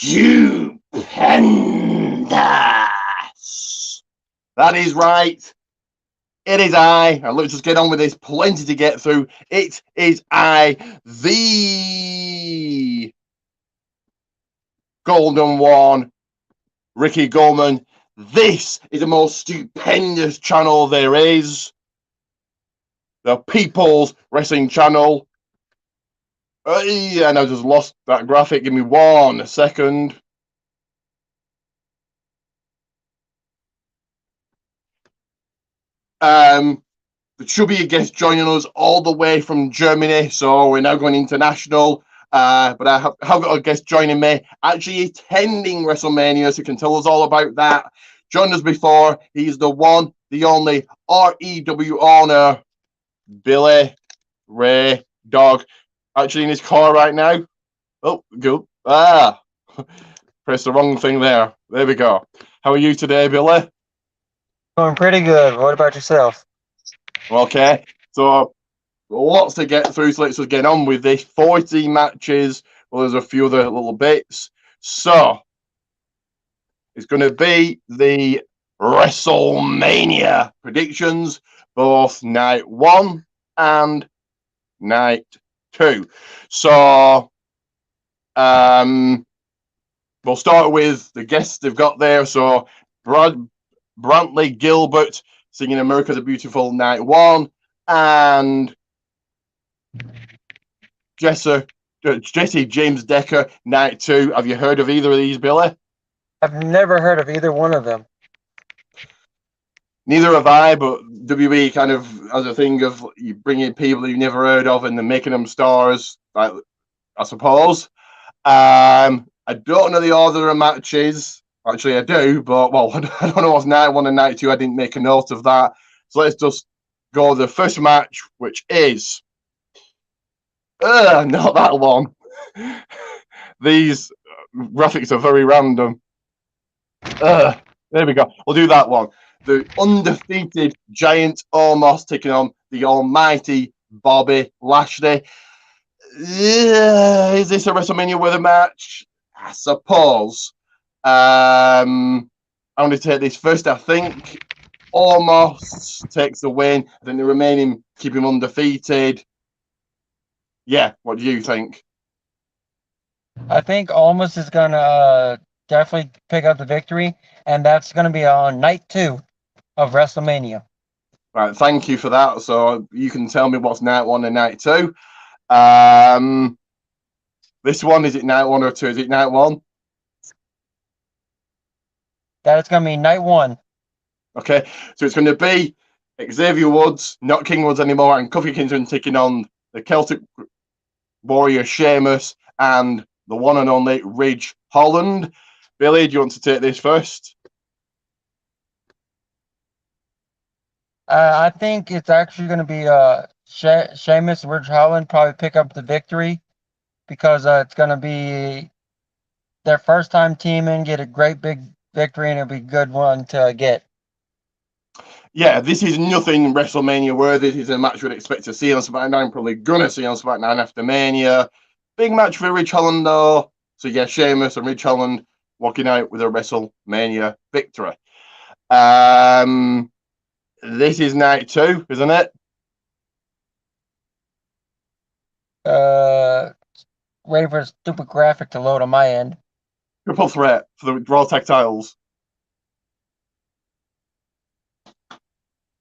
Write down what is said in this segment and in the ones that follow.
Stupendous. That is right. It is I. And let's just get on with this. Plenty to get through. It is I, the Golden One, Ricky Goldman. This is the most stupendous channel there is. The People's Wrestling Channel. And I just lost that graphic. Give me 1 second. The chubby guest joining us all the way from Germany, so we're now going international. But I have got a guest joining me, actually attending Wrestlemania, so he can tell us all about that. Joined us before. He's the one, the only REW owner, Billy Ray Dog. Actually in his car right now. Oh, good. Press the wrong thing there. There we go. How are you today, Billy? Doing pretty good. What about yourself? Okay, so lots to get through, so let's just get on with this. 40 matches. Well, there's a few other little bits. So it's going to be the Wrestlemania predictions, both night 1 and night 2. So we'll start with the guests they've got there. So Brantley Gilbert singing America the Beautiful night 1, and Jesse James Decker night 2. Have you heard of either of these, Billy? I've never heard of either one of them. Neither have I, but WWE kind of has a thing of you bringing people you've never heard of and then making them stars, I suppose. I don't know the order of matches. Actually, I do, but well, I don't know what's night 1 and night 2. I didn't make a note of that. So let's just go to the first match, which is not that long. These graphics are very random. There we go. We'll do that one. The undefeated Giant Omos taking on the almighty Bobby Lashley. Is this a WrestleMania worthy match? I suppose. I'm going to take this first. I think Omos takes the win. I think the remaining keep him undefeated. Yeah, what do you think? I think Almas is going to definitely pick up the victory, and that's going to be on night 2 of WrestleMania. Right, thank you for that. So you can tell me what's night 1 and night 2. This one, is it night 1 or 2? Is it night 1? That is going to be night 1. Okay, so it's going to be Xavier Woods, not King Woods anymore, and Kofi Kingston taking on the Celtic Warrior Sheamus and the one and only Ridge Holland. Billy, do you want to take this first? I think it's actually going to be Sheamus and Ridge Holland probably pick up the victory because it's going to be their first time teaming, get a great big victory, and it'll be a good one to get. Yeah, this is nothing WrestleMania worthy. This is a match we'd expect to see on SmackDown. Probably gonna see on SmackDown after Mania. Big match for Ridge Holland though. So yeah, Sheamus and Ridge Holland walking out with a WrestleMania victory. This is night 2, isn't it? Waiting for a stupid graphic to load on my end. Triple threat for the Raw Tag titles.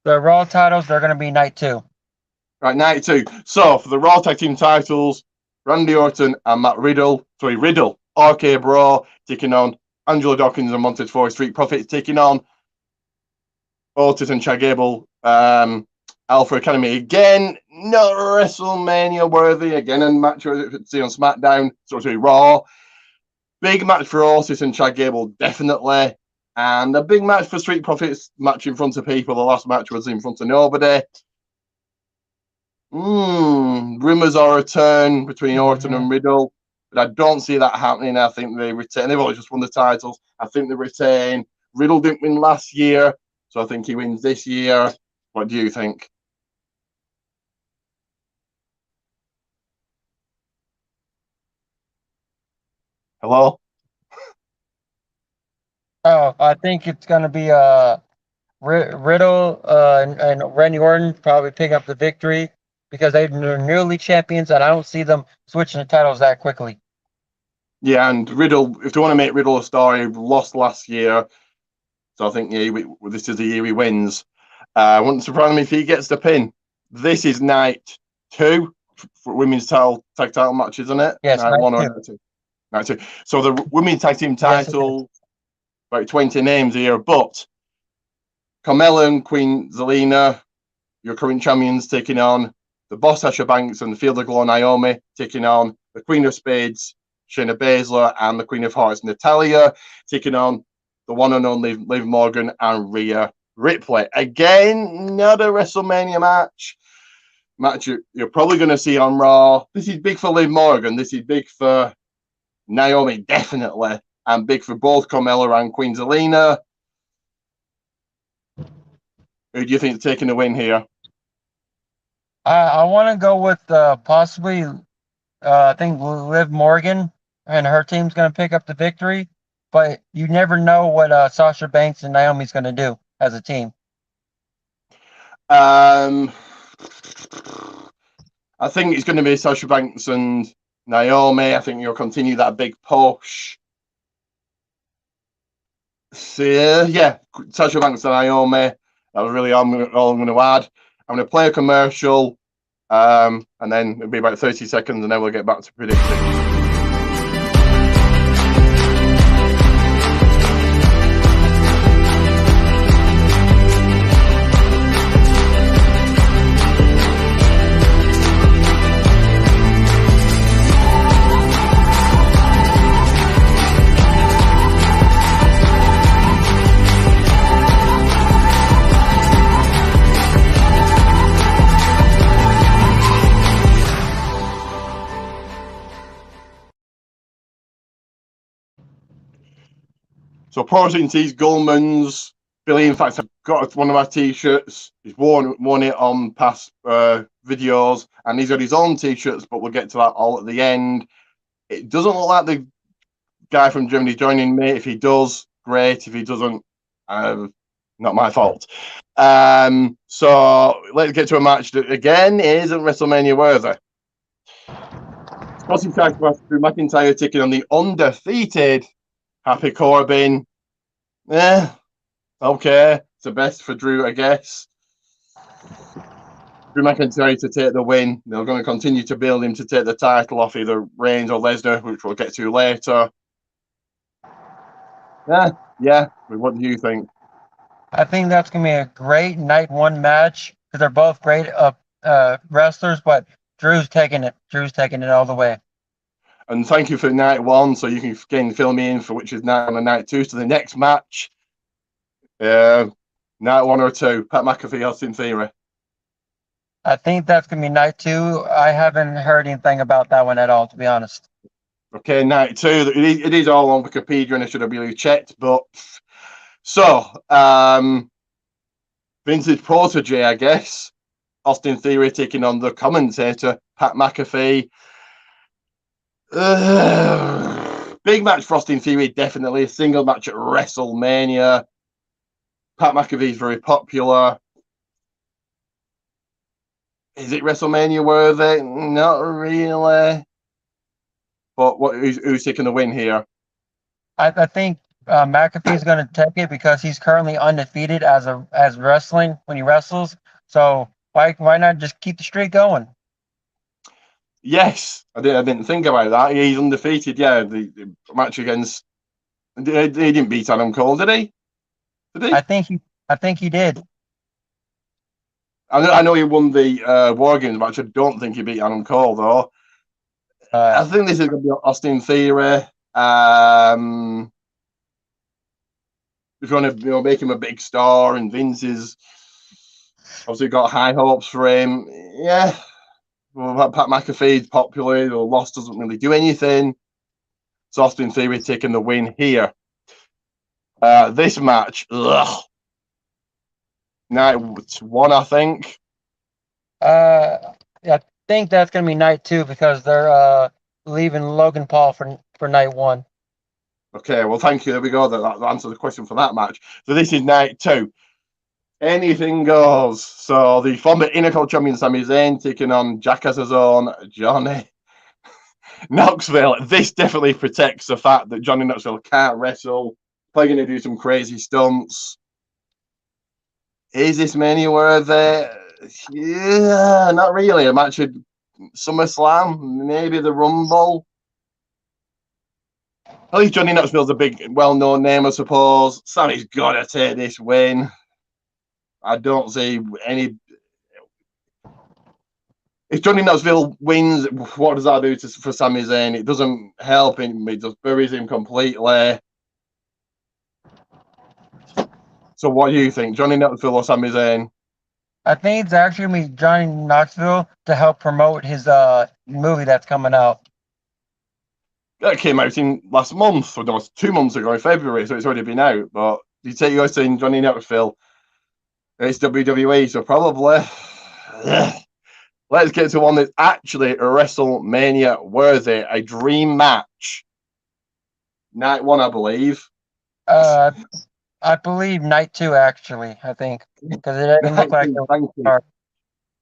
The Raw titles, they're going to be night 2. Right, night 2. So for the Raw Tag Team titles, Randy Orton and Matt Riddle, RK Bro taking on Angelo Dawkins and Montez Ford, Street Profits taking on Otis and Chad Gable, Alpha Academy. Again, not WrestleMania worthy. Again, a match we see on SmackDown, so Raw. Big match for Otis and Chad Gable, definitely. And a big match for Street Profits, match in front of people. The last match was in front of nobody. Rumors are a return between Orton and Riddle, but I don't see that happening. I think they retain. They've only just won the titles. I think they retain. Riddle didn't win last year, so I think he wins this year. What do you think? Hello? Oh, I think it's going to be Riddle and Randy Orton probably pick up the victory because they're newly champions, and I don't see them switching the titles that quickly. Yeah, and Riddle, if they want to make Riddle a star, he lost last year. So I think this is the year he wins. Wouldn't surprise me if he gets the pin. This is night 2 for women's tag title match, isn't it? Yes, Night night 1 or two. night 2? Night 2. So the women's tag team Yes, it is. title, about 20 names here, but Carmella and Queen Zelina, your current champions, taking on the Boss Sasha Banks and the Field of Glory Naomi, taking on the Queen of Spades, Shayna Baszler, and the Queen of Hearts, Natalya, taking on the one and only Liv Morgan and Rhea Ripley. Again, not a WrestleMania match. You're probably going to see on Raw. This is big for Liv Morgan. This is big for Naomi, definitely, and big for both Carmella and Queen Zelina. Who do you think is taking the win here? I want to go with possibly, I think Liv Morgan and her team's going to pick up the victory, but you never know what Sasha Banks and Naomi's going to do as a team. I think it's going to be Sasha Banks and Naomi. I think you'll continue that big push. So, yeah, Sasha Banks and Naomi. That was really all I'm going to add. I'm going to play a commercial, and then it'll be about 30 seconds, and then we'll get back to predicting. So Protein Tees, Goldman's, Billy, in fact, I've got one of my t-shirts. He's worn it on past videos, and he's got his own t-shirts, but we'll get to that all at the end. It doesn't look like the guy from Germany joining me. If he does, great. If he doesn't, not my fault. So let's get to a match that, again, isn't WrestleMania worthy. Scotty Sacrifice, Drew McIntyre taking on the undefeated Happy Corbin. Okay. It's the best for Drew, I guess. Drew McIntyre to take the win. They're going to continue to build him to take the title off either Reigns or Lesnar, which we'll get to later. Yeah. What do you think? I think that's going to be a great night 1 match because they're both great wrestlers, but Drew's taking it. Drew's taking it all the way. And thank you for night 1, so you can again fill me in for which is night 1 and night 2. So the next match, night 1 or 2, Pat McAfee, Austin Theory. I think that's going to be night 2. I haven't heard anything about that one at all, to be honest. Okay, night 2. It is all on Wikipedia, and I should have really checked. But so, Vince's protege, I guess, Austin Theory taking on the commentator Pat McAfee. Big match for Austin Theory, definitely a single match at WrestleMania. Pat McAfee is very popular. Is it WrestleMania worthy? Not really. But who's taking the win here? I think McAfee's going to take it because he's currently undefeated as wrestling when he wrestles. So why not just keep the streak going? Yes, I didn't think about that. He's undefeated. Yeah, the match against he didn't beat Adam Cole, did he? Did he? I think he did. I know he won the War Games match. I don't think he beat Adam Cole though. I think this is going to be Austin Theory. If you want to make him a big star, and Vince is obviously got high hopes for him. Yeah. Well, Pat McAfee's popular. The loss doesn't really do anything. So Austin Theory taking the win here. This match, night 1, I think. I think that's going to be night 2 because they're leaving Logan Paul for night 1. Okay, well, thank you. There we go. That answers the question for that match. So this is night 2. Anything goes. So the former Intercontinental champion Sami Zayn taking on Jackas's own Johnny Knoxville. This definitely protects the fact that Johnny Knoxville can't wrestle. Probably going to do some crazy stunts. Is this Mania worthy? Yeah, not really. A match at SummerSlam, maybe the Rumble. At least Johnny Knoxville's a big, well-known name, I suppose. Sammy's got to take this win. I don't see any. If Johnny Knoxville wins, what does that do for Sami Zayn? It doesn't help him. It just buries him completely. So what do you think, Johnny Knoxville or Sami Zayn? I think it's actually going to be Johnny Knoxville to help promote his movie that's coming out. That came out in last month, or no, 2 months ago in February, so it's already been out. But you take yours saying Johnny Knoxville, it's WWE, so probably. Let's get to one that's actually a WrestleMania worthy, a dream match. Night 1, I believe. I believe night 2, actually, I think, because it doesn't look like it.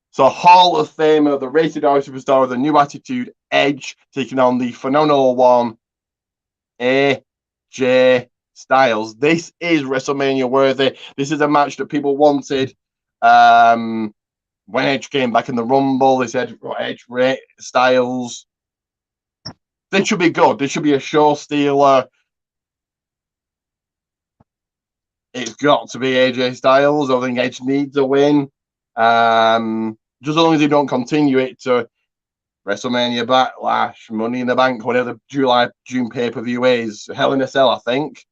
So Hall of Famer, the rated R superstar, the new attitude, Edge, taking on the phenomenal one, AJ Styles. This is WrestleMania worthy. This is a match that people wanted. When Edge came back in the Rumble, they said, Edge, Styles. This should be good. This should be a show stealer. It's got to be AJ Styles. I think Edge needs a win. Just as long as they don't continue it to WrestleMania Backlash, Money in the Bank, whatever the July-June pay-per-view is. Hell in a Cell, I think.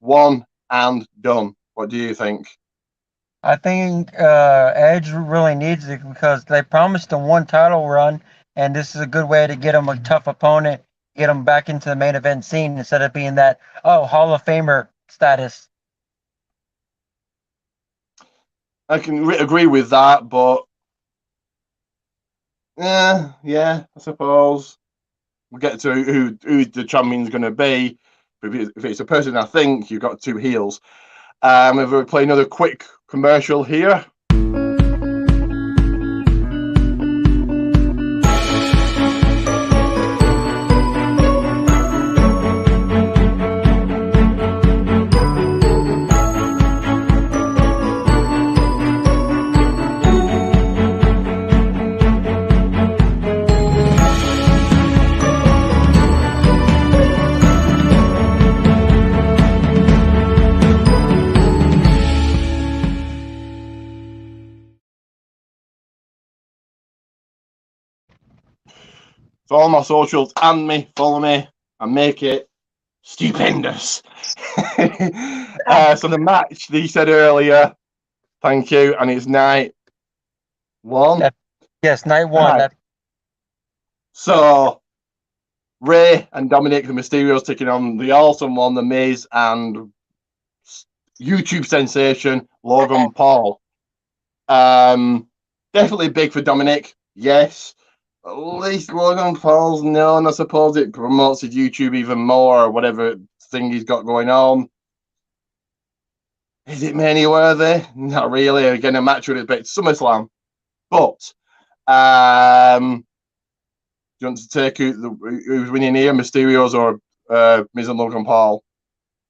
One and done. What do you think? I think Edge really needs it because they promised him one title run, and this is a good way to get him a tough opponent, get him back into the main event scene instead of being that, Hall of Famer status. I can agree with that, but yeah, I suppose we'll get to who the champion's going to be. If it's a person, I think you've got 2 heels. If we play another quick commercial here. So all my socials and me, follow me and make it stupendous. So the match that you said earlier, thank you, and it's night 1. Yes, night 1. Right. So Ray and Dominic, the Mysterios, taking on the awesome one, the Miz, and YouTube sensation Logan Paul. Definitely big for Dominic, yes. At least Logan Paul's known. I suppose it promotes his YouTube even more, or whatever thing he's got going on. Is it Mania worthy? Not really. Again, a match would expect SummerSlam. But do you want to take who's winning here, Mysterios or Miz and Logan Paul?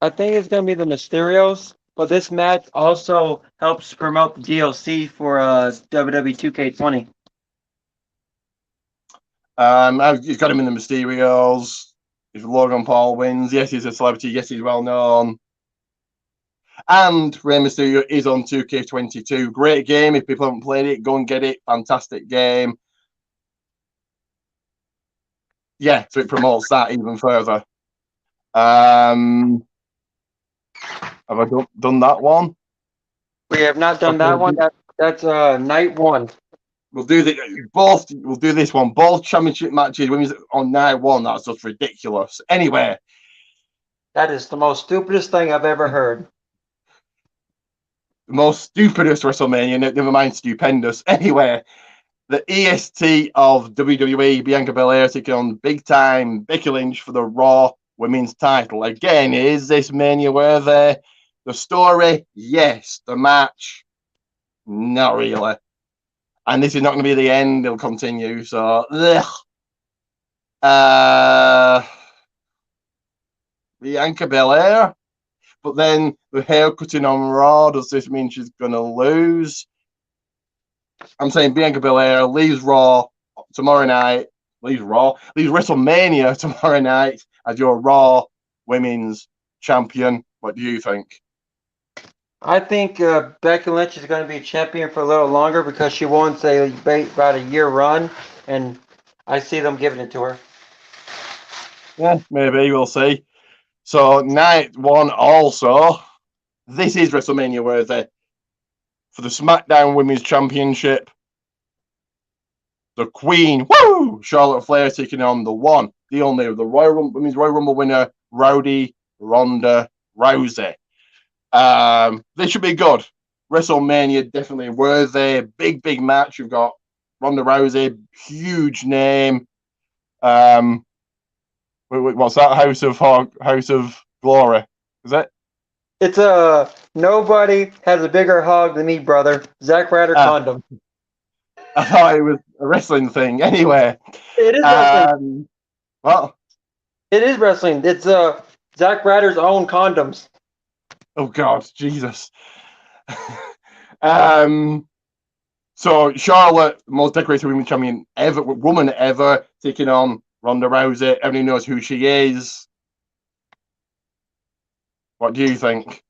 I think it's going to be the Mysterios, but this match also helps promote the DLC for WWE 2K20. He's got him in the Mysterios. If Logan Paul wins, yes, he's a celebrity. Yes, he's well known. And Rey Mysterio is on 2K22. Great game. If people haven't played it, go and get it. Fantastic game. Yeah, so it promotes that even further. Have I done that one? We have not done that one. That's night 1. We'll do We'll do this one. Both championship matches on night 1. That's just ridiculous. Anyway, that is the most stupidest thing I've ever heard. The most stupidest WrestleMania. Never mind stupendous. Anyway, the EST of WWE, Bianca Belair taking on big time Becky Lynch for the Raw women's title. Again, is this Mania worthy? The story, yes. The match, not really. And this is not going to be the end. It'll continue. So, Bianca Belair. But then the haircutting on Raw, does this mean she's going to lose? I'm saying Bianca Belair leaves Raw tomorrow night. Leaves WrestleMania tomorrow night as your Raw Women's Champion. What do you think? I think Becky Lynch is going to be champion for a little longer because she wants about a year run, and I see them giving it to her. Yeah, maybe we'll see. So night one also, this is WrestleMania worthy for the SmackDown Women's Championship. The Queen, woo! Charlotte Flair taking on the one, the only, the Women's Royal Rumble winner, Rowdy Ronda Rousey. This should be good. WrestleMania definitely worthy. Big match. You've got Ronda Rousey, huge name. What's that? House of Glory, is it? It's nobody has a bigger hog than me, brother. Zack Ryder condom. I thought it was a wrestling thing. Anyway, it is wrestling. What? It is wrestling. It's Zack Ryder's own condoms. Oh God, Jesus. So Charlotte, most decorated women's champion woman ever, taking on Ronda Rousey. Everybody knows who she is. What do you think?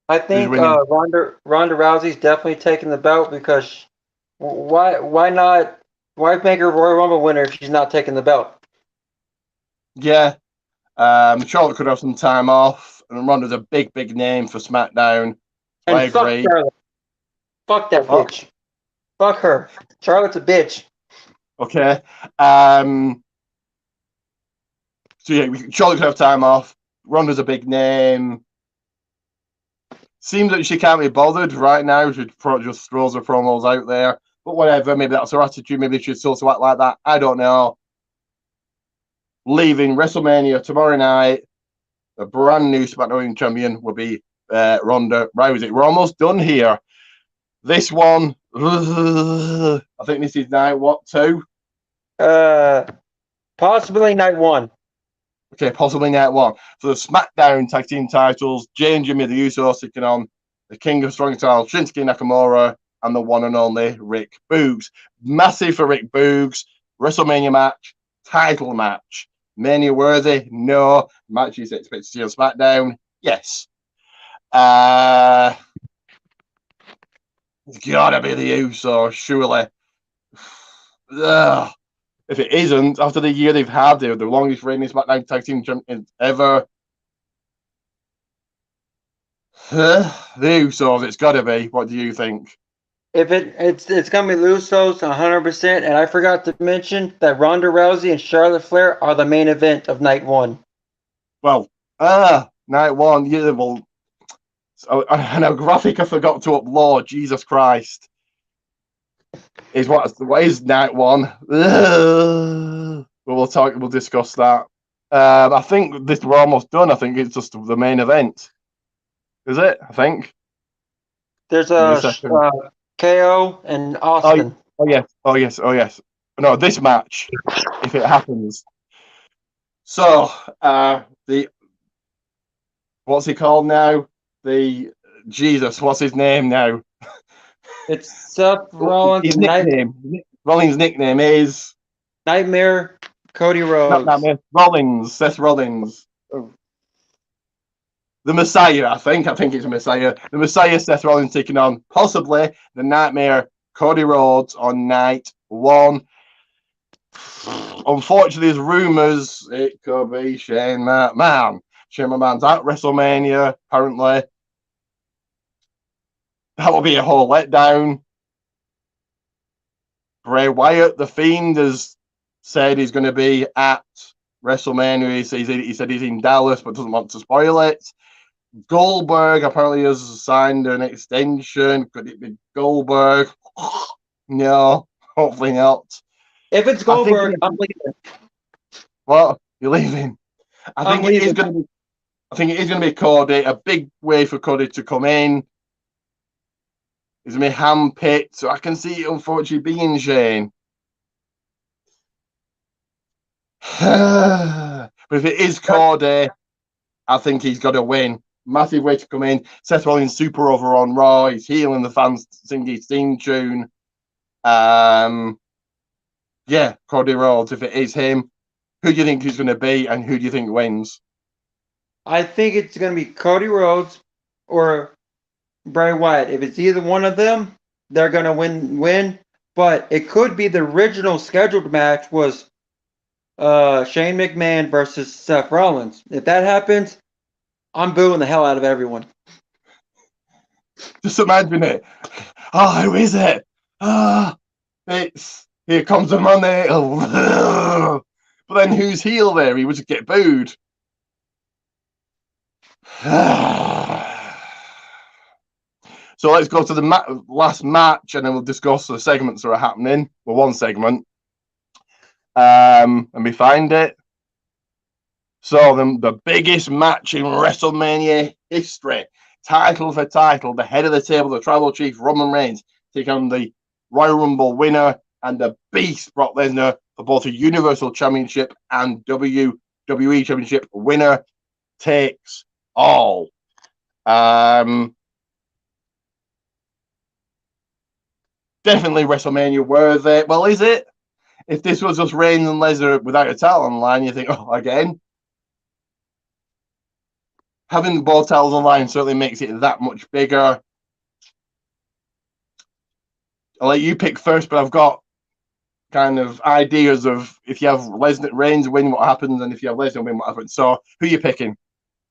I think Ronda Rousey's definitely taking the belt because why not? Why make her Royal Rumble winner if she's not taking the belt? Yeah. Charlotte could have some time off, and Ronda's a big name for SmackDown. And I agree. Fuck Charlotte. Fuck that bitch. Fuck her. Charlotte's a bitch. Okay. So yeah, Charlotte could have time off. Ronda's a big name. Seems like she can't be bothered right now. She just throws her promos out there. But whatever, maybe that's her attitude. Maybe she's still to act like that. I don't know. Leaving WrestleMania tomorrow night, the brand new SmackDown champion will be Ronda Rousey. We're almost done here. This one, I think this is night what, 2? Possibly night 1. Okay, possibly night 1. For the SmackDown tag team titles, Jay and Jimmy the Usos taking on the King of Strong Style, Shinsuke Nakamura, and the one and only Rick Boogs. Massive for Rick Boogs. WrestleMania match, title match. Mania worthy? No. Matches expected to see on SmackDown? Yes. It's gotta be the Usos, surely. Ugh. If it isn't, after the year they've had, they're the longest reigning SmackDown tag team champions ever. The Usos, it's gotta be. What do you think? If it's gonna be Usos 100%, and I forgot to mention that Ronda Rousey and Charlotte Flair are the main event of night 1. Well, night 1, yeah, well, and a graphic I forgot to upload. Jesus Christ, is what is night 1? But we'll discuss that. I think we're almost done. I think it's just the main event. Is it? I think there's a KO and Austin. Oh yes. No, this match, if it happens. So, what's he called now? What's his name now? It's Seth Rollins. His nickname. Rollins' nickname is Nightmare Cody Rhodes. Not Nightmare. Rollins. Seth Rollins. The Messiah, I think it's a Messiah. The Messiah, Seth Rollins, taking on possibly the Nightmare Cody Rhodes on night 1. Unfortunately, there's rumours it could be Shane McMahon. Shane McMahon's at WrestleMania, apparently. That will be a whole letdown. Bray Wyatt, the Fiend, has said he's going to be at WrestleMania. He said he's in Dallas, but doesn't want to spoil it. Goldberg apparently has signed an extension. Could it be Goldberg? No, hopefully not. If it's Goldberg, I'm leaving. What? You're leaving? I think it is going to be. I think it is going to be Cody. A big way for Cody to come in. He's going to be handpicked, so I can see it unfortunately being Shane. But if it is Cody, I think he's got to win. Massive way to come in. Seth Rollins super over on Raw. He's healing the fans, singing his theme tune. Yeah, Cody Rhodes. If it is him, who do you think he's going to be, and who do you think wins? I think it's going to be Cody Rhodes or Bray Wyatt. If it's either one of them, they're going to win. But it could be the original scheduled match was Shane McMahon versus Seth Rollins. If that happens, I'm booing the hell out of everyone. Just imagine it. Oh, who is it? It's Here Comes the Money. But then who's heel there? He would just get booed. So let's go to the last match, and then we'll discuss the segments that are happening. Well, one segment. Let me find it. So the biggest match in WrestleMania history, title for title, the head of the table, the tribal chief Roman Reigns, taking on the Royal Rumble winner and the beast Brock Lesnar for both a Universal Championship and WWE Championship. Winner takes all. Definitely WrestleMania worthy. Well, is it? If this was just Reigns and Lesnar without a title on the line, you think, oh, again. Having both titles on the line certainly makes it that much bigger. I'll let you pick first, but I've got kind of ideas of if you have Reigns win, what happens, and if you have Lesnar win, what happens. So, who are you picking?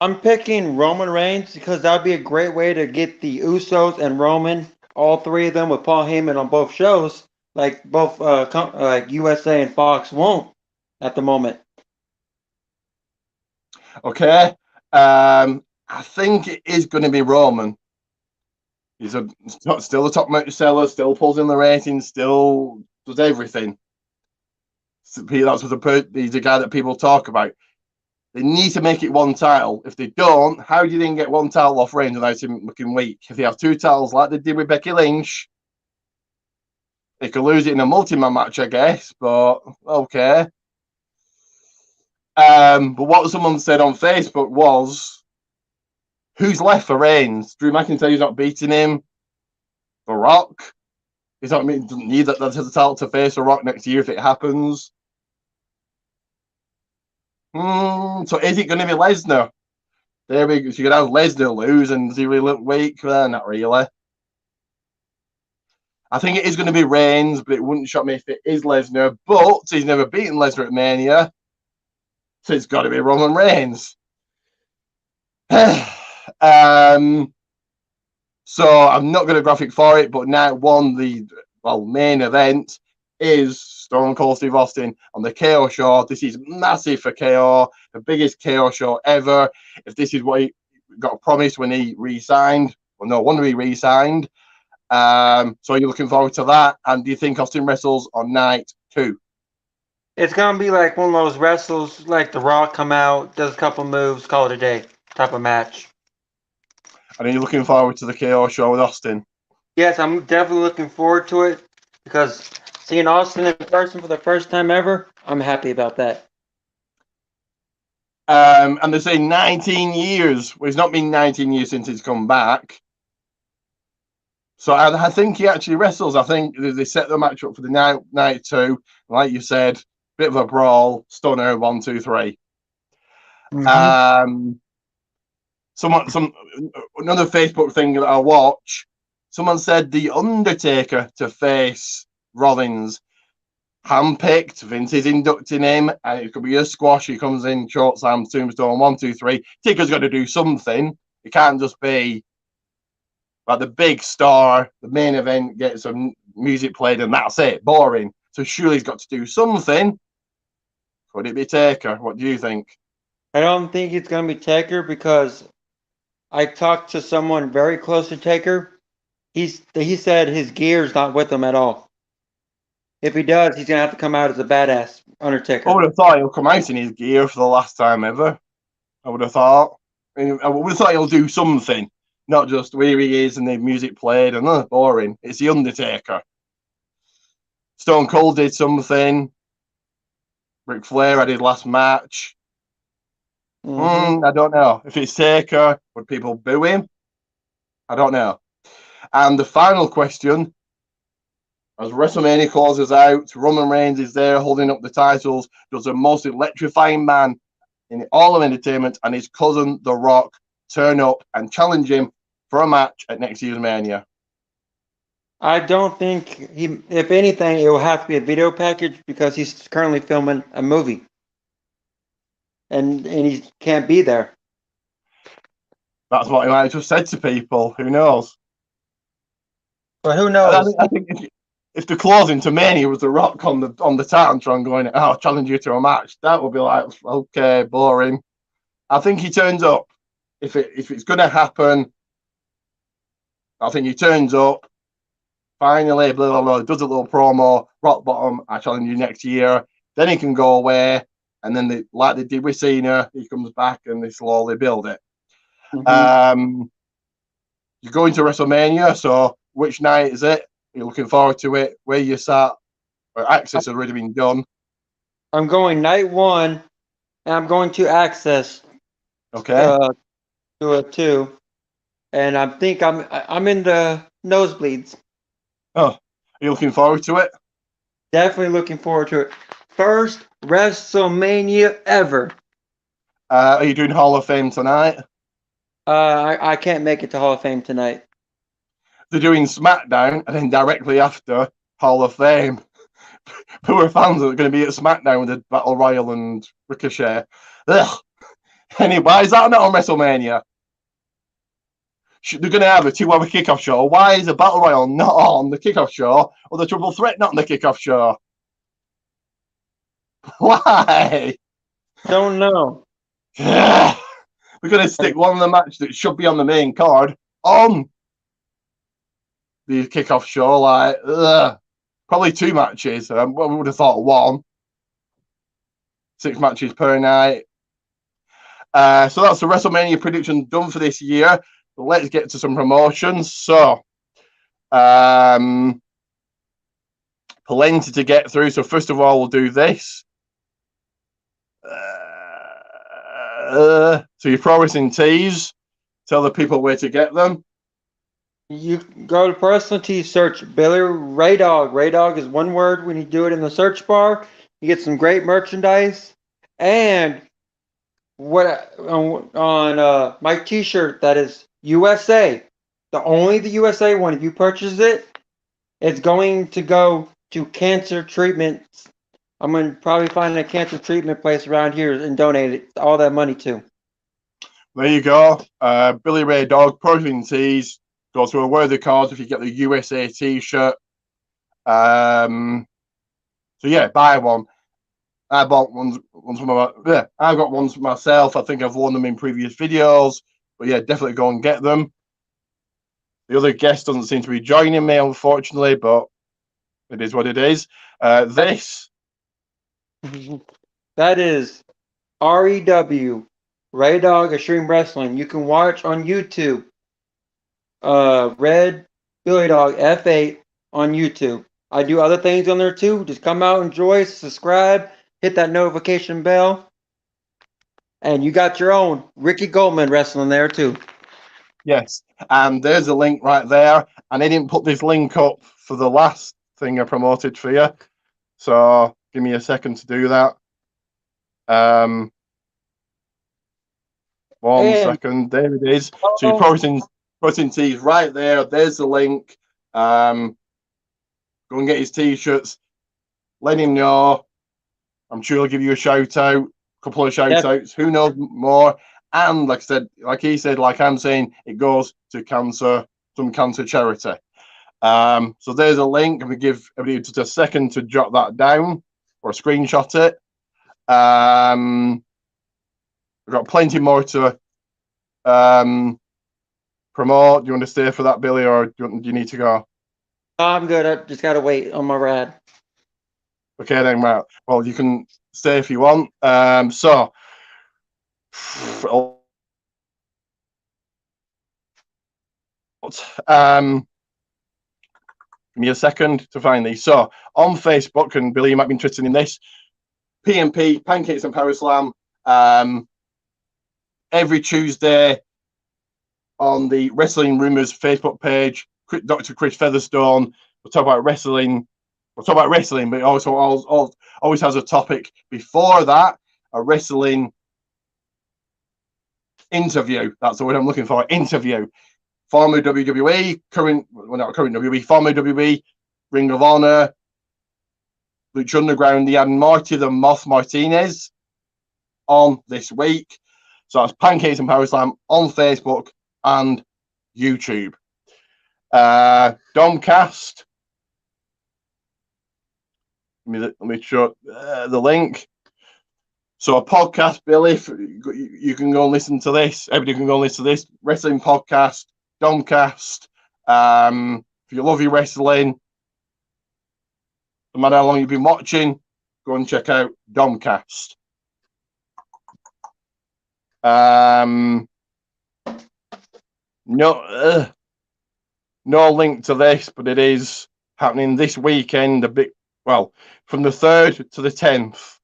I'm picking Roman Reigns because that would be a great way to get the Usos and Roman, all three of them with Paul Heyman on both shows, like both like USA and Fox won't at the moment. Okay. I think it is going to be Roman. He's still a top match seller, still pulls in the ratings, still does everything. That's what he's a guy that people talk about. They need to make it one title. If they don't, how do you then get one title off Reigns without him looking weak? If they have two titles like they did with Becky Lynch, they could lose it in a multi-man match, I guess, but okay. But what someone said on Facebook was, who's left for Reigns? Drew McIntyre's not beating him. The Rock? He's not doesn't need that has the title to face The Rock next year if it happens. So is it going to be Lesnar? There we go. So you could have Lesnar lose and does he really look weak? Not really. I think it is going to be Reigns, but it wouldn't shock me if it is Lesnar. But he's never beaten Lesnar at Mania. So it's got to be Roman Reigns. So I'm not going to graphic for it, but night one, the main event is Stone Cold Steve Austin on the KO show. This is massive for KO, the biggest KO show ever. If this is what he got promised when he re-signed, well, no wonder he re-signed. So you're looking forward to that. And do you think Austin wrestles on night 2? It's gonna be like one of those wrestles, like The Rock come out, does a couple moves, call it a day type of match. And are you looking forward to the KO show with Austin? Yes, I'm definitely looking forward to it because seeing Austin in person for the first time ever, I'm happy about that. And they say 19 years. Well, it's not been 19 years since he's come back. So I think he actually wrestles. I think they set the match up for the night 2. Like you said, bit of a brawl, stunner, 1, 2, 3. Mm-hmm. Another Facebook thing that I watch. Someone said The Undertaker to face Rollins. Handpicked. Vince is inducting him, and it could be a squash. He comes in, short slam, tombstone, 1, 2, 3. Taker's got to do something. It can't just be like the big star, the main event, get some music played, and that's it. Boring. So surely he's got to do something. Could it be Taker? What do you think? I don't think it's going to be Taker because I talked to someone very close to Taker. He said his gear's not with him at all. If he does, he's going to have to come out as a badass Undertaker. I would have thought he'll come out in his gear for the last time ever. I would have thought. I would have thought he'll do something, not just where he is and the music played and boring. It's the Undertaker. Stone Cold did something. Ric Flair had his last match. I don't know. If it's Taker, would people boo him? I don't know. And the final question, as WrestleMania closes out, Roman Reigns is there holding up the titles, does the most electrifying man in all of entertainment and his cousin, The Rock, turn up and challenge him for a match at next year's Mania? I don't think he. If anything, it will have to be a video package because he's currently filming a movie, and he can't be there. That's what he might have just said to people. Who knows? But who knows? I think if the closing to Mania was The Rock on the Titantron going, I'll challenge you to a match, that would be like, okay, boring. I think he turns up. If it's going to happen, I think he turns up. Finally, blah, blah, blah, does a little promo, rock bottom, I challenge you next year. Then he can go away, and then like they did with Cena, he comes back and they slowly build it. You're going to WrestleMania, so which night is it? You're looking forward to it? Where you sat? Access has already been done. I'm going night one, and I'm going to Access. Okay. To it too, and I think I'm in the nosebleeds. Oh, are you looking forward to it? Definitely looking forward to it. First WrestleMania ever. Are you doing Hall of Fame tonight? I can't make it to Hall of Fame tonight. They're doing SmackDown, and then directly after Hall of Fame. Poor fans are going to be at SmackDown with the Battle Royal and Ricochet. Ugh. Anyway, why is that not on WrestleMania? They're going to have a 2-hour kickoff show. Why is the Battle Royal not on the kickoff show, or the Triple Threat not on the kickoff show? Why? Don't know. We're going to stick one of the matches that should be on the main card on the kickoff show. Like, probably 2 matches. We would have thought 1. 6 matches per night. So that's the WrestleMania prediction done for this year. Let's get to some promotions. So, plenty to get through. So first of all, we'll do this. So your pro wrestling tees. Tell the people where to get them. You go to Pro Wrestling Tees, search Billy Ray Dog. Ray Dog is one word. When you do it in the search bar, you get some great merchandise. And what on my T-shirt that is USA, the USA one. If you purchase it, it's going to go to cancer treatments. I'm going to probably find a cancer treatment place around here and donate it, all that money to. There you go. Billy Ray Dog, Pro Wrestling Tees. Go to a worthy cause if you get the USA T-shirt. So yeah, buy one. I bought ones for I got ones for myself. I think I've worn them in previous videos, but yeah, definitely go and get them. The other guest doesn't seem to be joining me, unfortunately, but it is what it is. This that is REW, Ray Dog Extreme Wrestling. You can watch on YouTube. Red Billy Dog F8 on YouTube. I do other things on there too. Just come out, enjoy, subscribe, hit that notification bell. And you got your own Ricky Goldman wrestling there too. Yes, and there's a link right there. And I didn't put this link up for the last thing I promoted for you. So give me a second to do that. One second. There it is. So your Protein Tees right there. There's the link. Go and get his t-shirts. Let him know. I'm sure he'll give you a shout out, a couple of shout outs. Who knows more? And like I said, like he said, like I'm saying, it goes to some cancer charity. So there's a link. I'm gonna give everybody just a second to jot that down or screenshot it. We've got plenty more to promote. Do you want to stay for that, Billy, or do you need to go? I'm good. I just gotta wait on my rad. Okay, then, right. Well, you can stay if you want. So Give me a second to find these. So on Facebook, and Billy, you might be interested in this. PMP, Pancakes and Power Slam, every Tuesday on the Wrestling Rumors Facebook page. Dr. Chris Featherstone will talk about wrestling. We'll talk about wrestling, but it also always has a topic before that, a wrestling interview. That's the word I'm looking for. Interview. Former WWE, not current WWE, former WWE, Ring of Honor, Lucha Underground, the Marty the Moth Martinez on this week. So that's Pancakes and Power Slam on Facebook and YouTube. Domcast. Let me show the link. So a podcast, Billy, you can go and listen to this. Everybody can go and listen to this wrestling podcast, Domcast. If you love your wrestling, no matter how long you've been watching, go and check out Domcast. No link to this, but it is happening this weekend. From the 3rd to the 10th.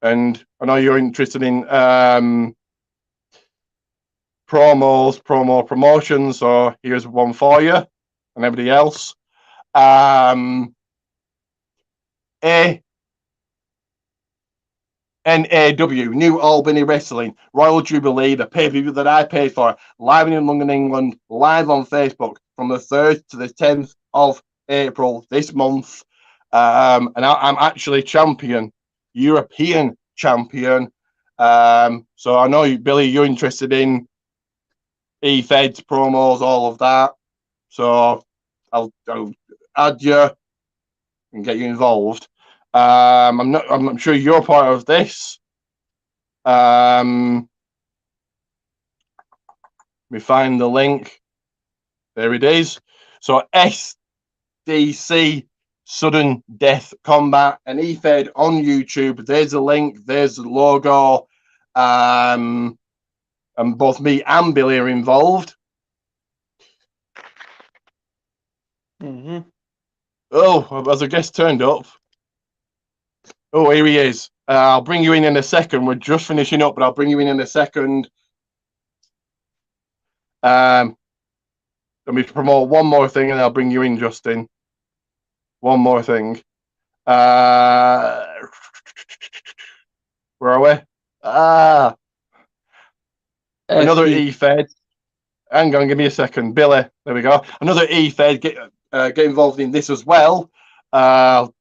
And I know you're interested in promotions, so here's one for you and everybody else. NAW, New Albany Wrestling, Royal Jubilee, the pay-per-view that I paid for, live in London, England, live on Facebook from the 3rd to the 10th of April this month. And I'm actually champion, European champion. So I know, Billy, you're interested in e-feds, promos, all of that. So I'll add you and get you involved. I'm sure you're part of this. Let me find the link. There it is. So SDC Sudden Death Combat and eFed on YouTube. There's a link. There's the logo. And both me and Billy are involved. Mm-hmm. Oh, has a guest turned up? Oh, here he is. I'll bring you in a second. We're just finishing up, but I'll bring you in a second. Let me promote one more thing, and I'll bring you in, Justin. One more thing. Where are we? Another E-Fed. Hang on, give me a second. Billy, there we go. Another E-Fed. Get involved in this as well. Show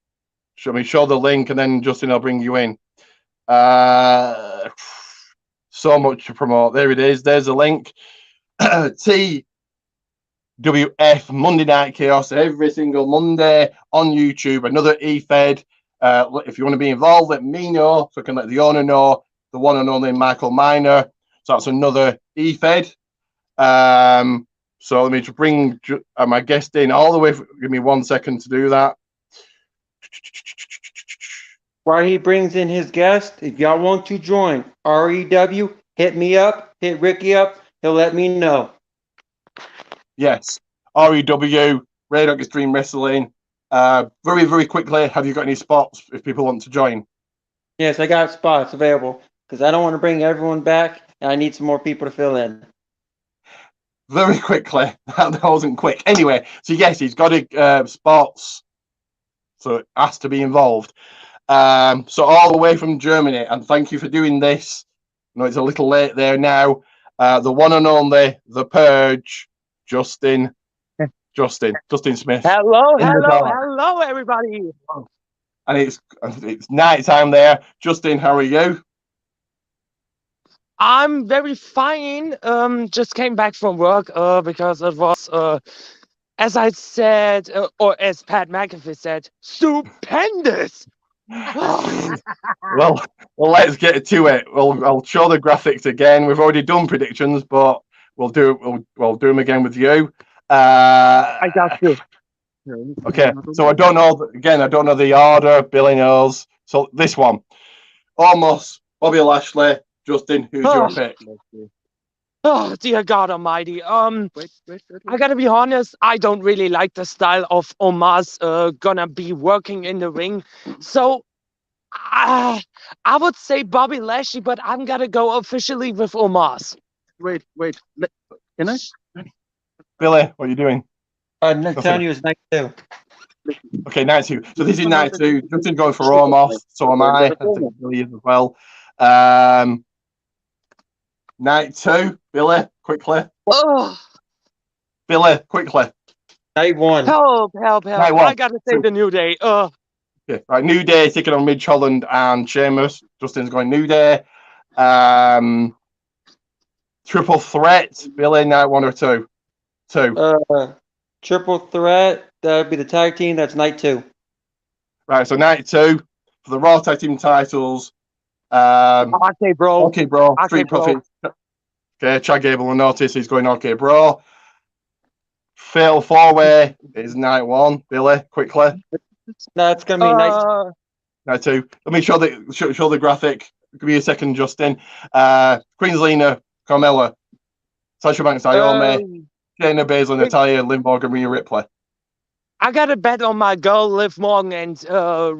the link, and then Justin, I'll bring you in. So much to promote. There it is. There's a link. TWF Monday Night Chaos every single Monday on YouTube. Another E-Fed. If you want to be involved, let me know so I can let the owner know. The one and only Michael Miner. So that's another E-Fed. So let me just bring my guest in all the way. Give me 1 second to do that. While he brings in his guest, if y'all want to join REW, hit me up, hit Ricky up. He'll let me know. Yes, REW, Red Dog Extreme Wrestling. Very, very quickly, have you got any spots if people want to join? Yes, I got spots available because I don't want to bring everyone back, and I need some more people to fill in. Very quickly. That wasn't quick. Anyway, so yes, he's got spots, so it has to be involved. So all the way from Germany, and thank you for doing this. I know it's a little late there now. The one and only, The Purge, Justin Smith. Hello, everybody. And it's night time there. Justin, how are you? I'm very fine. Just came back from work because it was, as I said, or as Pat McAfee said, stupendous. well, let's get to it. I'll show the graphics again. We've already done predictions, but we'll do them again with you. I got you. Okay, so I don't know the order. Billy knows. So this one, almost Bobby Lashley, Justin, who's your Oh. pick? Oh, dear God Almighty. I gotta be honest, I don't really like the style of Omar's gonna be working in the ring. So I would say Bobby Lashley, but I'm gonna go officially with Omar's. Wait. Can I? Billy, what are you doing? Telling you it's night 2. Okay, night 2. So this is night 2. Justin's going for Omos, so am I. I think Billy is as well. Night 2, Billy, quickly. Oh, Billy, quickly. Night 1. help. Night 1. I gotta say the New Day. Okay, right, New Day taking on Midge Holland and Sheamus. Justin's going New Day. Triple threat, Billy, night 1 or 2? 2. Triple threat. That would be the tag team. That's night 2. Right, so night 2 for the Raw Tag Team titles. Okay, bro. Okay, bro. Okay, Street bro. Profits. Okay, Chad Gable will notice he's going okay, bro. Fatal 4-way is night 1. Billy, quickly. No, it's gonna be night. Night 2. Let me show the graphic. Give me a second, Justin. Queen Zelina, Carmella, Sasha Banks, Naomi, Shayna Baszler, Natalya, Liv Morgan, Rhea Ripley. I got to bet on my girl Liv Morgan and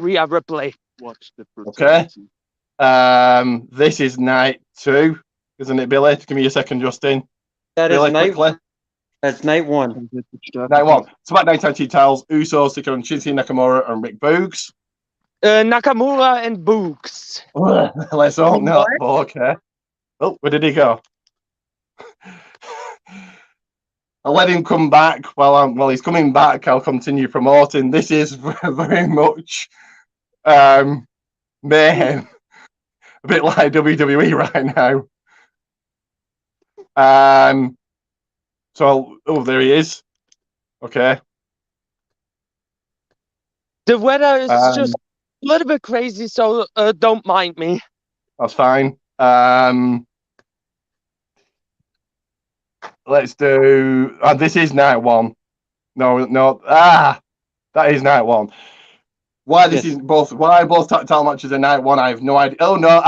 Rhea Ripley. Watch the Okay. This is night 2, isn't it, Billy? Give me a second, Justin. That Billy, is night. quickly. That's night 1. Night 1. SmackDown Tag Team titles. Usos taking on Shinsuke Nakamura and Rick Boogs. Nakamura and Boogs. Let's hope not. Okay. Oh, where did he go? I'll let him come back. While he's coming back, I'll continue promoting. This is very much mayhem. A bit like WWE right now. So, there he is. Okay. The weather is just a little bit crazy, so don't mind me. That's fine. Let's do. This is night 1. No. That is night 1. Why this is both? Why both title matches are night 1? I have no idea. Oh no!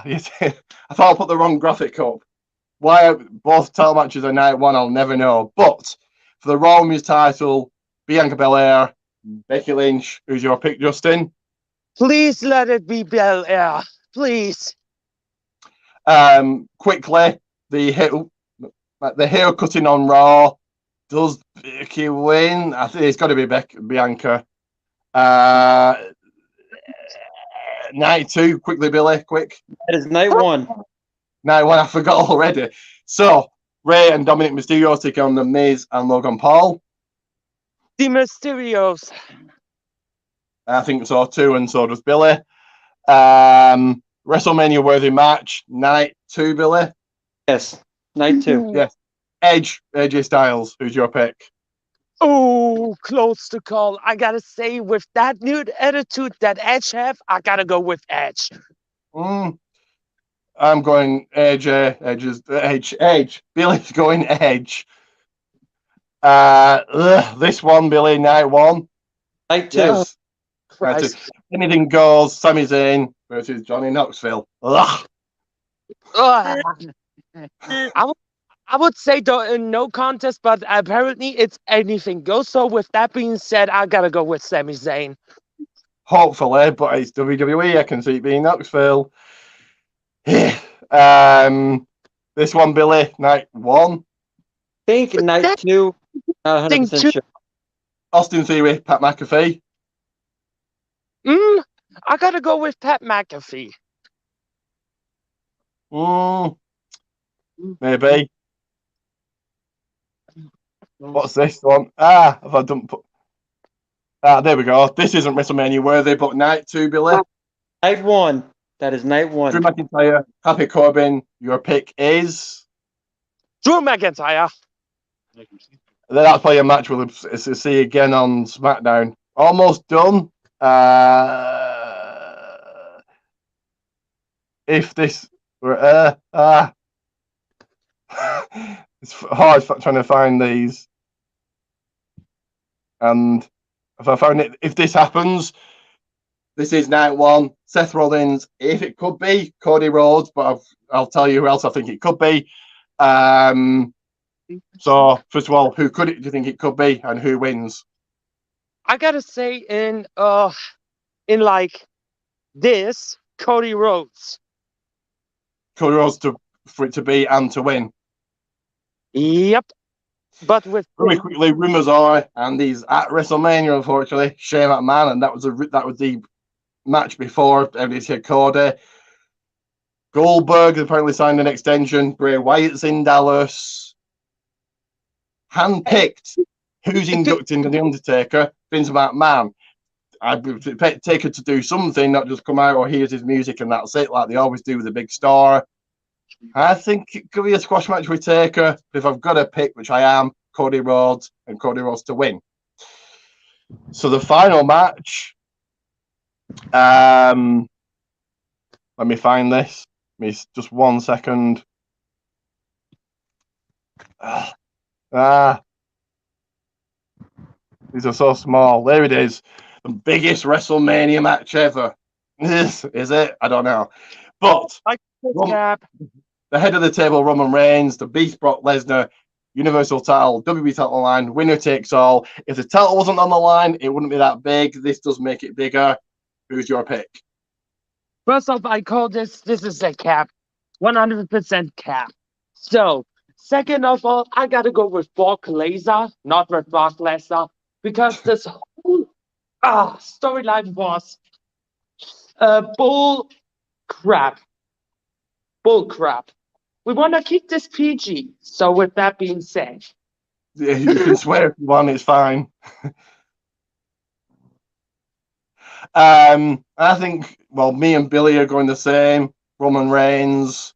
Yes. I thought I put the wrong graphic up. Why both title matches are night 1? I'll never know. But for the Raw Women's title, Bianca Belair, Becky Lynch. Who's your pick, Justin? Please let it be Belair. Please. Quickly, the hair cutting on Raw. Does Becky win? I think it's got to be Bianca. Night 2, quickly, Billy, quick. That is night 1. Night 1, I forgot already. So, Rey and Dominic Mysterio take on The Miz and Logan Paul. The Mysterios. I think so too, and so does Billy. WrestleMania worthy match, night 2, Billy. Yes, night 2. Yes. Edge, AJ Styles. Who's your pick? Oh, close to call. I gotta say, with that new attitude that Edge have, I gotta go with Edge. I'm going AJ. Edge. Billy's going Edge. This one, Billy, night 1. Night 2. Yes. Night 2. Anything goes. Sami Zayn versus Johnny Knoxville. Ugh. I would say no contest, but apparently it's anything goes. So with that being said, I gotta go with Sami Zayn. Hopefully, but it's WWE. I can see it being Knoxville. This one, Billy, night 1. Think night 2. Not 100% sure. Austin Theory, Pat McAfee. I gotta go with Pat McAfee. Maybe. What's this one? If I don't put. There we go. This isn't WrestleMania worthy, but night 2, Billy. Night 1. That is night 1. Drew McIntyre, Happy Corbin. Your pick is Drew McIntyre. That's probably a match we'll see again on SmackDown. Almost done. If this were it's hard trying to find these. And if I found it, if this happens, This is night one. Seth Rollins, if it could be, Cody Rhodes, but I'll tell you who else I think it could be. So, first of all, who do you think it could be, and who wins? I gotta say, in like this, Cody Rhodes. Cody Rhodes for it to be and to win. Yep. But with Really quickly, rumors are, and he's at WrestleMania, unfortunately, Shane McMahon, and that was the match before everybody said Cody. Goldberg apparently signed an extension. Bray Wyatt's in Dallas. Handpicked. Who's inducting The Undertaker? Vince McMahon. I'd expect Taker to do something, not just come out or here's his music and that's it, like they always do with a big star. I think it could be a squash match with Taker. If I've got to pick, which I am, Cody Rhodes and Cody Rhodes to win. So the final match. Let me find this. Just 1 second. These are so small. There it is. The biggest WrestleMania match ever. Is it? I don't know. But the head of the table, Roman Reigns, the Beast Brock Lesnar, Universal title, WWE title on the line, winner takes all. If the title wasn't on the line, it wouldn't be that big. This does make it bigger. Who's your pick? First off, I call this is a cap. 100% cap. So, second of all, I gotta go with Brock Lesnar, not with Brock Lesnar, because this whole storyline was bull crap. Bull crap. We want to keep this PG. So, with that being said, Yeah, you can swear if you want, it's fine. I think, me and Billy are going the same. Roman Reigns.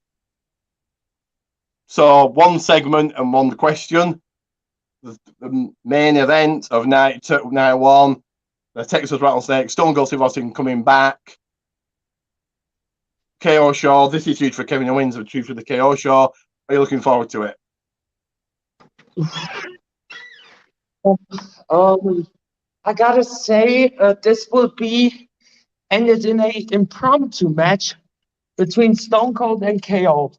So, one segment and one question. The main event of night one. The Texas Rattlesnake, Stone Cold Steve Austin coming back. KO show. This is huge for Kevin Owens, but huge for the KO show. Are you looking forward to it? I gotta say, this will be ended in a impromptu match between Stone Cold and KO.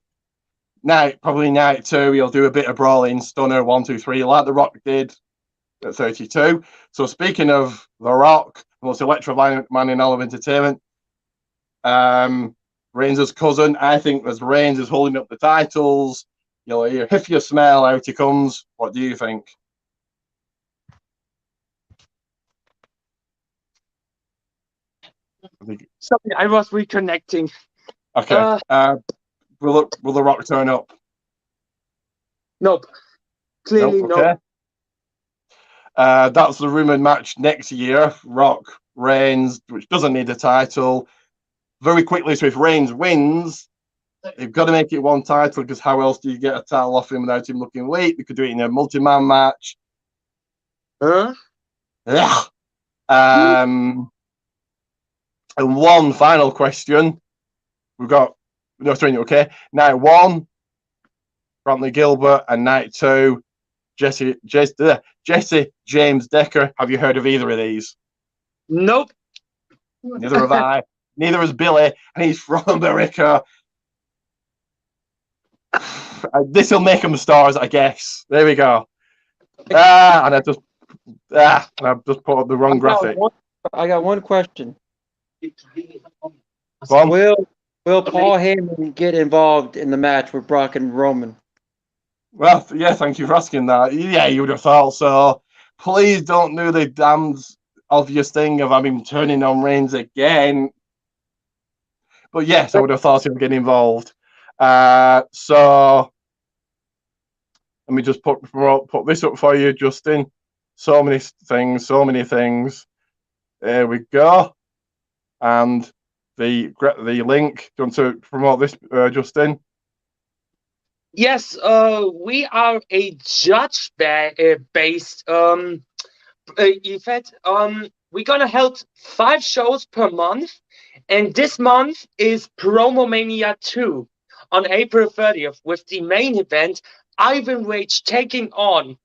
Probably night two. He'll do a bit of brawling, stunner 1, 2, 3, like The Rock did at 32. So speaking of The Rock, the most electrifying man in all of entertainment, Reigns' cousin. I think as Reigns is holding up the titles, you'll hear if you smell out he comes. What do you think? Sorry, I was reconnecting. Okay. Will The Rock turn up? Nope. Clearly nope. Okay. No. That's the rumored match next year. Rock, Reigns, which doesn't need a title. Very quickly, so if Reigns wins, they've got to make it one title, because how else do you get a title off him without him looking weak? They could do it in a multi-man match. Huh? Yeah. And one final question. We've got okay. Night one, Brantley Gilbert, and night two, Jesse James Decker. Have you heard of either of these? Nope. Neither have I. Neither has Billy, and he's from America. This will make them stars, I guess. There we go. And I've just put up the wrong graphic. I got one question. Go Will Paul Heyman get involved in the match with Brock and Roman? Well, yeah, thank you for asking that. Yeah, you would have thought so. Please don't do the damned obvious thing of having turning on Reigns again. But yes, I would have thought he would get involved. So let me just put this up for you, Justin. So many things. There we go. And the link. Do you want to promote this, Justin? Yes, we are a judge-based event. We're gonna hold 5 shows per month, and this month is Wrestlemania 2 on April 30th, with the main event Ivan Rage taking on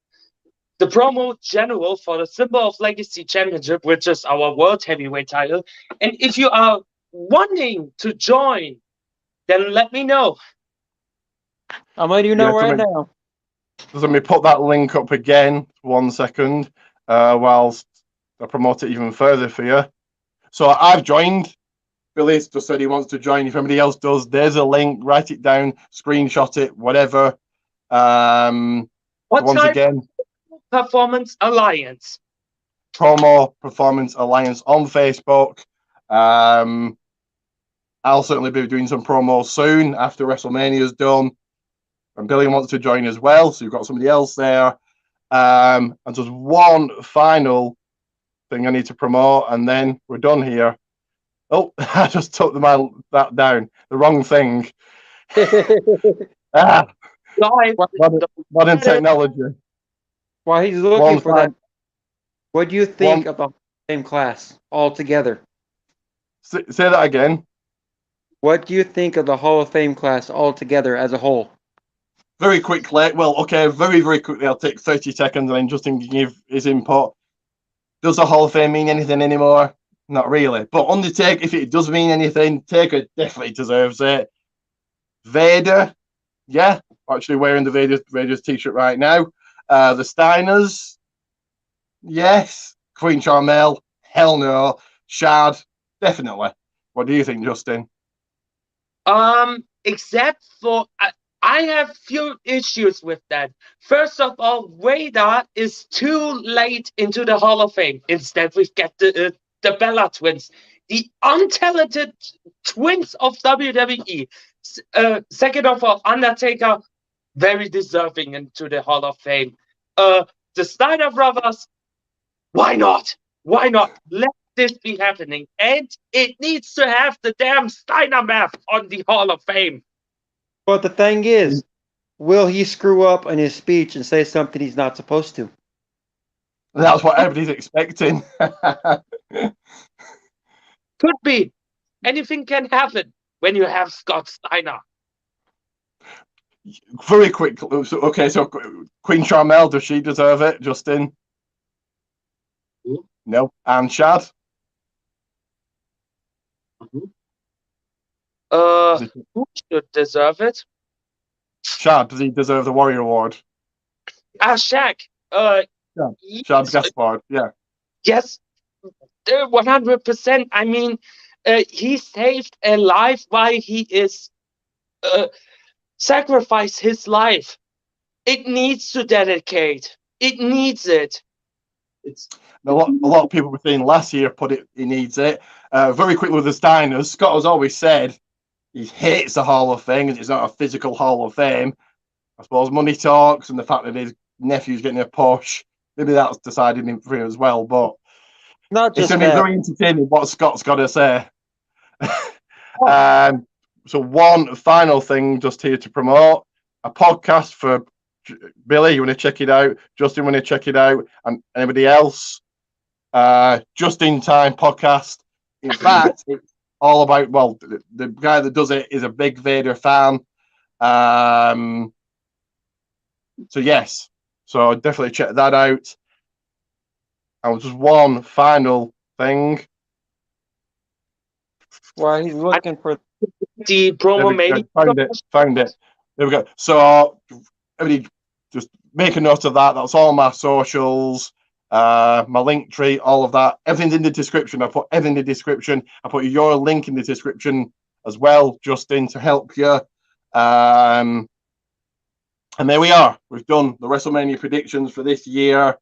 the promo general for the Symbol of Legacy Championship, which is our World Heavyweight title. And if you are wanting to join, then let me know. I'm letting you know right now. Let me put that link up again. 1 second, whilst I promote it even further for you. So I've joined. Billy's just said he wants to join. If anybody else does, there's a link. Write it down, screenshot it, whatever. Once again, Performance Alliance. Promo Performance Alliance on Facebook. I'll certainly be doing some promos soon after WrestleMania's done. And Billy wants to join as well, so you've got somebody else there. And just one final thing I need to promote, and then we're done here. Oh, I just took that down. The wrong thing. Modern technology. While he's looking for that, what do you think of the same class altogether? Say that again. What do you think of the Hall of Fame class altogether as a whole? Very quickly. Well, okay, very, very quickly. I'll take 30 seconds and then Justin can give his input. Does the Hall of Fame mean anything anymore? Not really. But Undertaker, if it does mean anything, Taker definitely deserves it. Vader, yeah, actually wearing the Vader's t-shirt right now. The Steiners, yes. Queen Charmel, hell no. Shad, definitely. What do you think, Justin? Except for I have few issues with that. First of all, Vader is too late into the Hall of Fame. Instead, we get the Bella Twins, the untalented twins of WWE. Second of all, Undertaker, very deserving into the Hall of Fame. The Steiner brothers, why not? Why not? Let this be happening. And it needs to have the damn Steiner map on the Hall of Fame. But the thing is, will he screw up in his speech and say something he's not supposed to? That's what everybody's expecting. Could be. Anything can happen when you have Scott Steiner. Very quick. Okay, so Queen Charmel, does she deserve it, Justin? No. And Shad? Who should deserve it? Shad, does he deserve the Warrior Award? Shaq. Shad Gaspard, yeah. Yes, 100%. I mean, he saved a life while he is sacrificed his life. It needs to dedicate. It needs it. A lot of people were saying last year he needs it. Very quickly with the Steiners, Scott has always said he hates the Hall of Fame and it's not a physical Hall of Fame. I suppose money talks and the fact that his nephew's getting a push, maybe that's decided for him as well. But not just it's going to be very entertaining what Scott's got to say. So one final thing just here to promote, a podcast for Billy, you want to check it out, Justin, want to check it out, and anybody else, Just In Time podcast. In fact, it's all about, well, the guy that does it is a big Vader fan. So yes, so definitely check that out. And just one final thing. While he's looking for the promo, maybe found it. There we go. So everybody just make a note of that. That's all my socials, my link tree, all of that. Everything's in the description. I put everything in the description. I put your link in the description as well, Justin, to help you. And there we are. We've done the WrestleMania predictions for this year.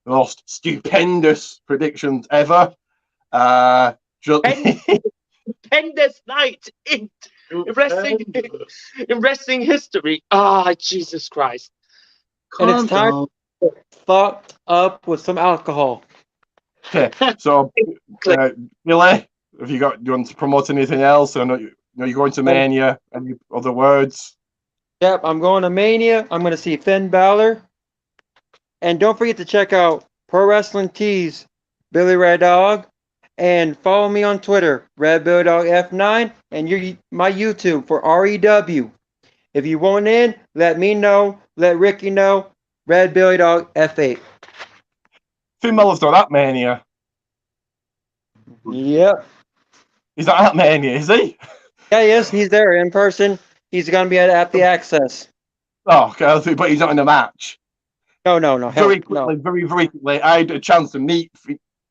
The most stupendous predictions ever. Stupendous night in wrestling history. Jesus Christ. And it's time to thought up with some alcohol. Okay, so Billy, do you want to promote anything else? I know you're going to Mania. Any other words? Yep, I'm going to Mania. I'm going to see Finn Balor. And don't forget to check out Pro Wrestling Tees, Billy Red Dog. And follow me on Twitter, RedBillyDogF9, and my YouTube for REW. If you want in, let me know. Let Ricky know. RedBillyDogF8. Finn Balor's not at Mania. Yep. He's not at Mania, is he? Yeah, yes, he's there in person. He's gonna be at the Access. Oh, okay, but he's not in the match. No. Very quickly, very quickly, I had a chance to meet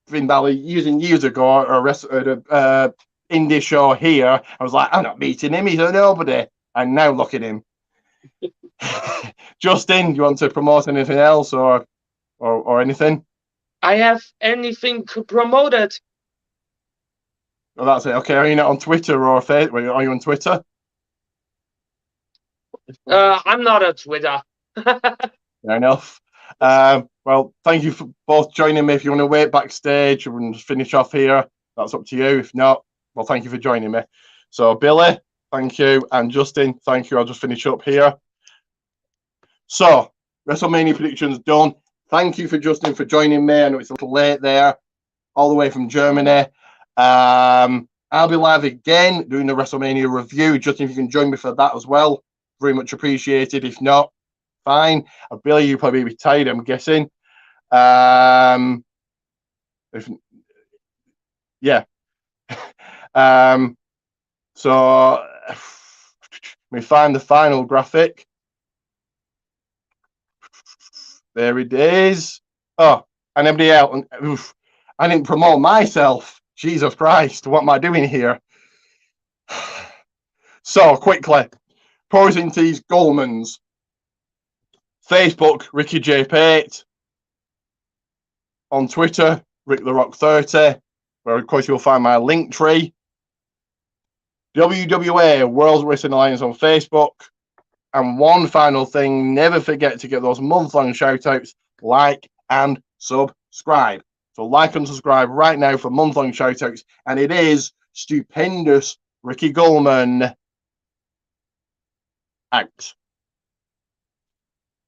Finn Balor years ago at a indie show here. I was like, I'm not meeting him. He's a nobody. And now look at him. Justin, you want to promote anything else or anything? I have anything promoted. Oh, that's it. Okay, are you not on Twitter or Facebook? Are you on Twitter? I'm not on Twitter. Fair enough. Well, thank you for both joining me. If you want to wait backstage and just finish off here, that's up to you. If not, well, thank you for joining me. So, Billy, thank you. And Justin, thank you. I'll just finish up here. So, WrestleMania predictions done. Thank you for Justin for joining me. I know it's a little late there, all the way from Germany. I'll be live again doing the WrestleMania review. Justin, if you can join me for that as well, very much appreciated. If not, fine. Billy, you probably be tired, I'm guessing. So we find the final graphic. There it is. Oh, and everybody else. I didn't promote myself. Jesus Christ, what am I doing here? So, quickly. Poison Tees Goldman's. Facebook, Ricky J. Pate. On Twitter, Rick the Rock 30, where of course you'll find my link tree. WWA World Wrestling Alliance on Facebook. And one final thing, never forget to get those month-long shout-outs, like and subscribe. So like and subscribe right now for month-long shout-outs. And it is Stupendous Ricky Goldman. Out.